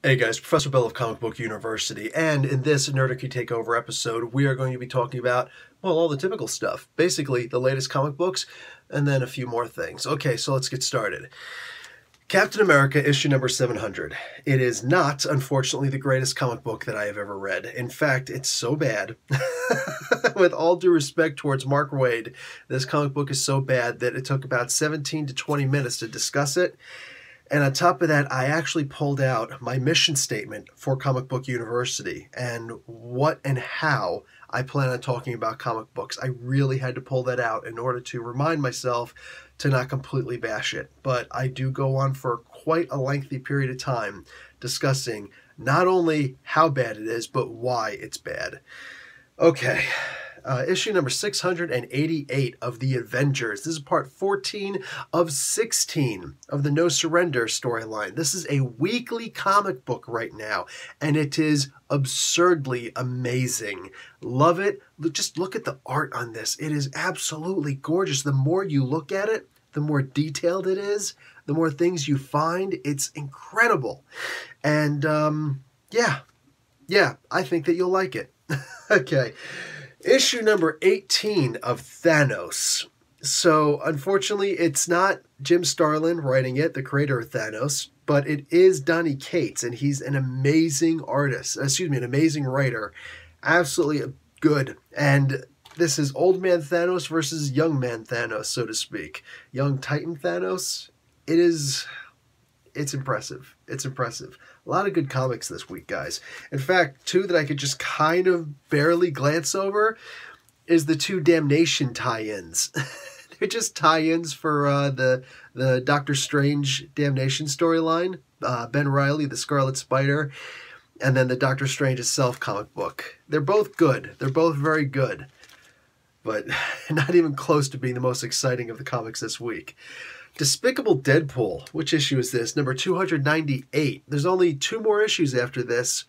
Hey guys, Professor Bill of Comic Book University, and in this Nerdarchy Takeover episode, we are going to be talking about, well, all the typical stuff. Basically, the latest comic books, and then a few more things. Okay, so let's get started. Captain America, issue number 700. It is not, unfortunately, the greatest comic book that I have ever read. In fact, it's so bad. With all due respect towards Mark Waid, this comic book is so bad that it took about 17 to 20 minutes to discuss it. And on top of that, I actually pulled out my mission statement for Comic Book University and what and how I plan on talking about comic books. I really had to pull that out in order to remind myself to not completely bash it. But I do go on for quite a lengthy period of time discussing not only how bad it is, but why it's bad. Okay. Issue number 688 of The Avengers. This is part 14 of 16 of the No Surrender storyline. This is a weekly comic book right now, and it is absurdly amazing. Love it. Just look at the art on this. It is absolutely gorgeous. The more you look at it, the more detailed it is, the more things you find. It's incredible. And yeah, I think that you'll like it. Okay. Issue number 18 of Thanos. So, unfortunately, it's not Jim Starlin writing it, the creator of Thanos, but it is Donny Cates, and he's an amazing artist. An amazing writer. Absolutely good. And this is Old Man Thanos versus Young Man Thanos, so to speak. Young Titan Thanos. It's impressive. It's impressive. A lot of good comics this week, guys. In fact, two that I could just kind of barely glance over is the two Damnation tie-ins. They're just tie-ins for the Doctor Strange Damnation storyline. Ben Reilly, the Scarlet Spider, and then the Doctor Strange itself comic book. They're both good. They're both very good. But not even close to being the most exciting of the comics this week. Despicable Deadpool. Which issue is this? Number 298. There's only two more issues after this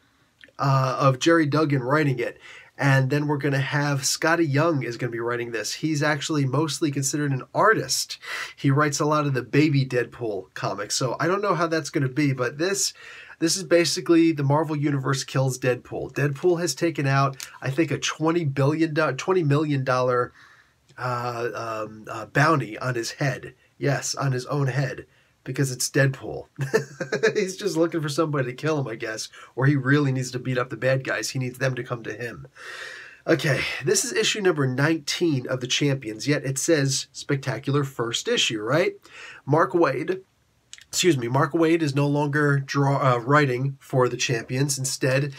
of Jerry Duggan writing it. And then we're going to have Scotty Young is going to be writing this. He's actually mostly considered an artist. He writes a lot of the baby Deadpool comics. So I don't know how that's going to be, but this is basically the Marvel Universe kills Deadpool. Deadpool has taken out, I think, a $20 million bounty on his head. Yes, on his own head, because it's Deadpool. He's just looking for somebody to kill him, I guess, or he really needs to beat up the bad guys. He needs them to come to him. Okay, this is issue number 19 of the Champions, yet it says spectacular first issue, right? Mark Waid is no longer writing for the Champions. Instead,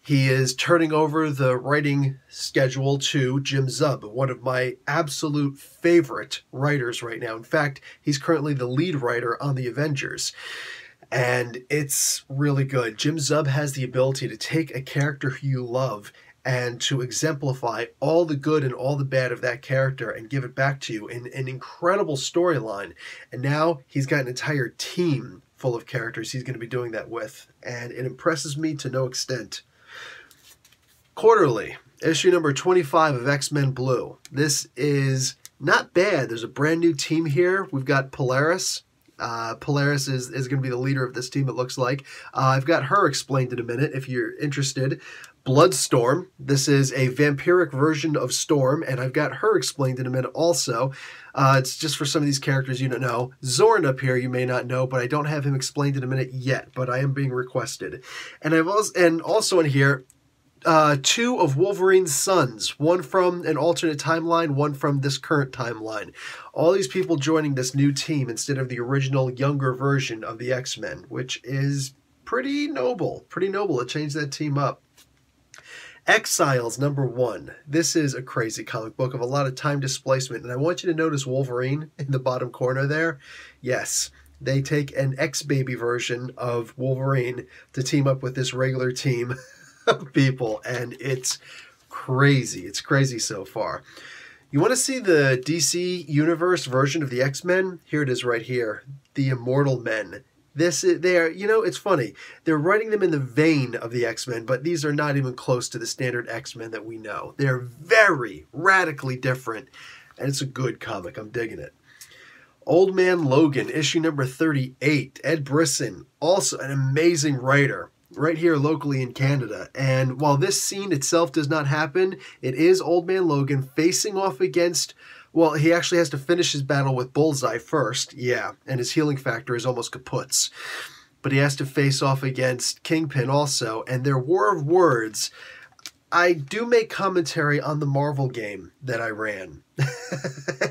he is turning over the writing schedule to Jim Zub, one of my absolute favorite writers right now. In fact, he's currently the lead writer on The Avengers. And it's really good. Jim Zub has the ability to take a character who you love and to exemplify all the good and all the bad of that character and give it back to you in an incredible storyline. And now he's got an entire team full of characters he's going to be doing that with. And it impresses me to no extent. Quarterly, issue number 25 of X-Men Blue. This is not bad. There's a brand new team here. We've got Polaris. Polaris is going to be the leader of this team, it looks like. I've got her explained in a minute if you're interested. Bloodstorm. This is a vampiric version of Storm, and I've got her explained in a minute also. It's just for some of these characters you don't know. Zorn up here you may not know, but I don't have him explained in a minute yet, but I am being requested. And also in here, two of Wolverine's sons, one from an alternate timeline, one from this current timeline. All these people joining this new team instead of the original younger version of the X-Men, which is pretty noble to change that team up. Exiles number 1. This is a crazy comic book of a lot of time displacement, and I want you to notice Wolverine in the bottom corner there. Yes, they take an X-Baby version of Wolverine to team up with this regular team of people, and it's crazy. It's crazy so far. You want to see the DC Universe version of the X-Men? Here it is right here. The Immortal Men. It's funny. They're writing them in the vein of the X-Men, but these are not even close to the standard X-Men that we know. They're very radically different, and it's a good comic. I'm digging it. Old Man Logan, issue number 38. Ed Brisson, also an amazing writer, right here locally in Canada. And while this scene itself does not happen, it is Old Man Logan facing off against, well, he actually has to finish his battle with Bullseye first, yeah, and his healing factor is almost kaputs. But he has to face off against Kingpin also, and their war of words. I do make commentary on the Marvel game that I ran.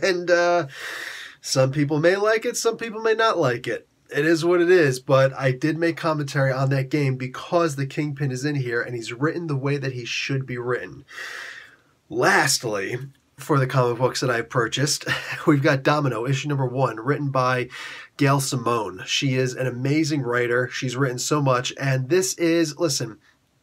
And some people may like it, some people may not like it. It is what it is, but I did make commentary on that game because the Kingpin is in here and he's written the way that he should be written. Lastly, for the comic books that I purchased, we've got Domino, issue number 1, written by Gail Simone. She is an amazing writer. She's written so much, and this is, listen,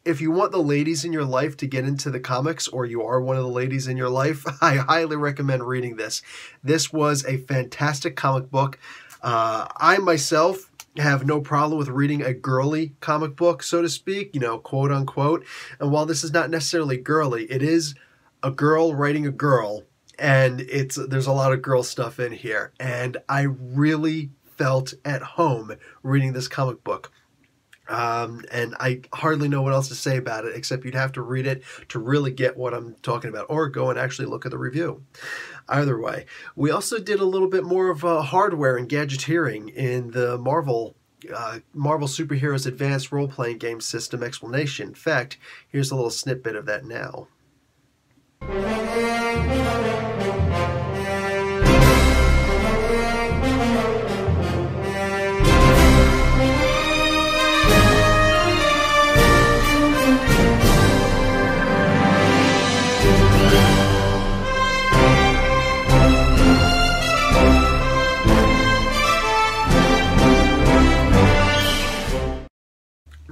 if you want the ladies in your life to get into the comics, or you are one of the ladies in your life, I highly recommend reading this. This was a fantastic comic book. I myself have no problem with reading a girly comic book, so to speak, you know, quote unquote. And while this is not necessarily girly, it is a girl writing a girl, and there's a lot of girl stuff in here. And I really felt at home reading this comic book. And I hardly know what else to say about it, except you'd have to read it to really get what I'm talking about, or go and actually look at the review. Either way, we also did a little bit more of hardware and gadgeteering in the Marvel Superheroes Advanced Role-Playing Game System explanation. In fact, here's a little snippet of that now.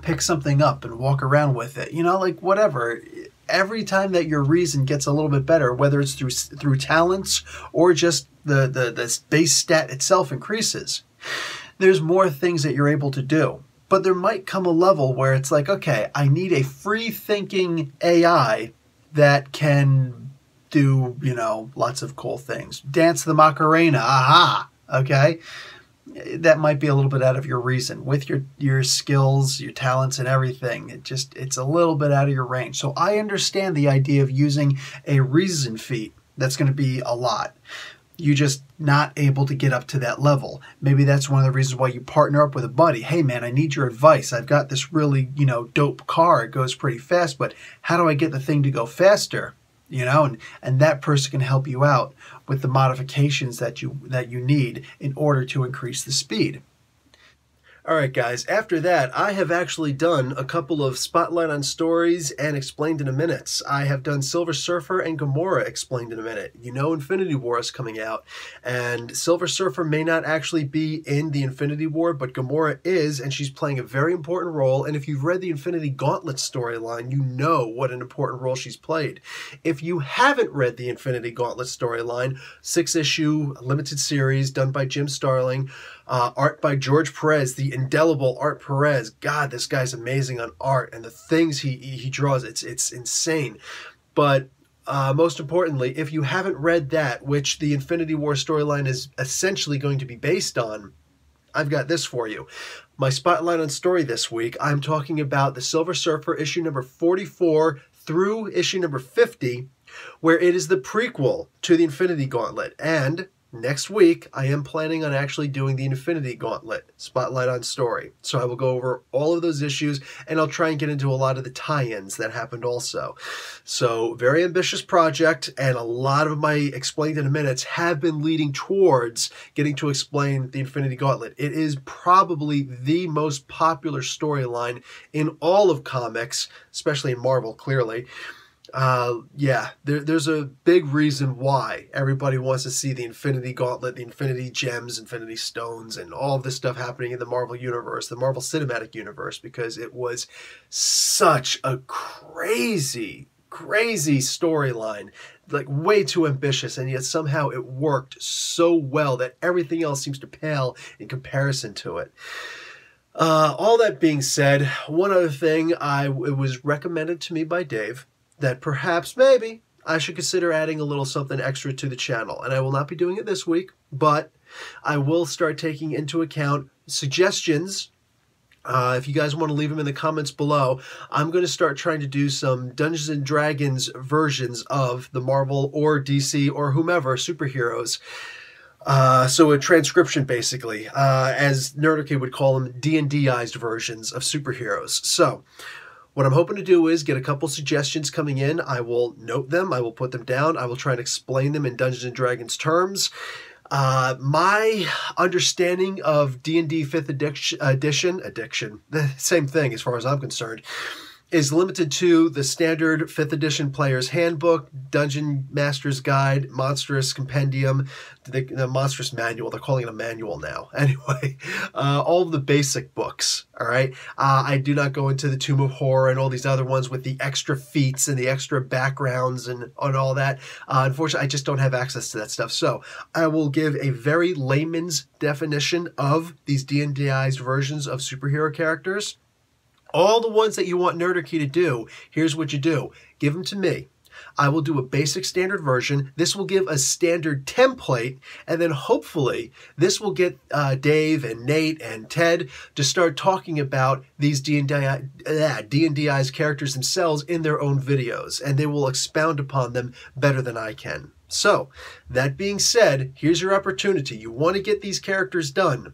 Pick something up and walk around with it, you know, like whatever. Every time that your reason gets a little bit better, whether it's through talents or just the base stat itself increases, there's more things that you're able to do. But there might come a level where it's like, okay, I need a free-thinking AI that can do, you know, lots of cool things. Dance the Macarena, aha, okay? That might be a little bit out of your reason. With your skills, your talents, and everything, it's a little bit out of your range. So I understand the idea of using a reason feat. That's going to be a lot. You're just not able to get up to that level. Maybe that's one of the reasons why you partner up with a buddy. Hey man, I need your advice. I've got this really, you know, dope car. It goes pretty fast, but how do I get the thing to go faster? You know, and that person can help you out with the modifications that you need in order to increase the speed. All right, guys, after that, I have actually done a couple of Spotlight on Stories and Explained in a Minute. I have done Silver Surfer and Gamora Explained in a Minute. You know Infinity War is coming out, and Silver Surfer may not actually be in the Infinity War, but Gamora is, and she's playing a very important role, and if you've read the Infinity Gauntlet storyline, you know what an important role she's played. If you haven't read the Infinity Gauntlet storyline, 6-issue limited series done by Jim Starlin, art by George Perez, the indelible Art Perez. God, this guy's amazing on art, and the things he draws, it's insane. But most importantly, if you haven't read that, which the Infinity War storyline is essentially going to be based on, I've got this for you. My Spotlight on Story this week, I'm talking about the Silver Surfer issue number 44 through issue number 50, where it is the prequel to the Infinity Gauntlet. And next week, I am planning on actually doing the Infinity Gauntlet Spotlight on Story. So I will go over all of those issues, and I'll try and get into a lot of the tie-ins that happened also. So, very ambitious project, and a lot of my Explained in a Minute have been leading towards getting to explain the Infinity Gauntlet. It is probably the most popular storyline in all of comics, especially in Marvel, clearly. Yeah, there's a big reason why everybody wants to see the Infinity Gauntlet, the Infinity Gems, Infinity Stones, and all of this stuff happening in the Marvel Universe, the Marvel Cinematic Universe, because it was such a crazy storyline, like way too ambitious, and yet somehow it worked so well that everything else seems to pale in comparison to it. All that being said, one other thing, it was recommended to me by Dave that perhaps, maybe, I should consider adding a little something extra to the channel. And I will not be doing it this week, but I will start taking into account suggestions. If you guys want to leave them in the comments below, I'm going to start trying to do some Dungeons and Dragons versions of the Marvel or DC or whomever superheroes. So a transcription, basically, as Nerdarchy would call them, D&D-ized versions of superheroes. So what I'm hoping to do is get a couple suggestions coming in. I will note them. I will put them down. I will try and explain them in Dungeons and Dragons terms. My understanding of D&D 5th edition, same thing as far as I'm concerned, is limited to the standard 5th edition player's handbook, Dungeon Master's Guide, Monstrous Compendium, the Monstrous Manual. They're calling it a manual now. Anyway, all of the basic books, all right? I do not go into the Tomb of Horror and all these other ones with the extra feats and the extra backgrounds and all that. Unfortunately, I just don't have access to that stuff. So I will give a very layman's definition of these D&D-ized versions of superhero characters. All the ones that you want Nerdarchy to do, here's what you do. Give them to me. I will do a basic standard version. This will give a standard template, and then hopefully this will get Dave and Nate and Ted to start talking about these D&Dized characters themselves in their own videos, and they will expound upon them better than I can. So, that being said, here's your opportunity. You want to get these characters done.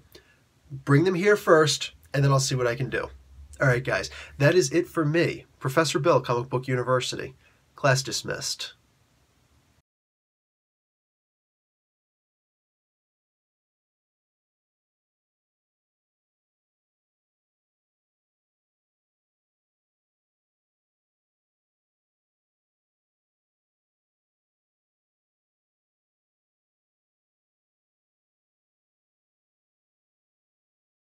Bring them here first, and then I'll see what I can do. All right, guys, that is it for me. Professor Bill, Comic Book University. Class dismissed.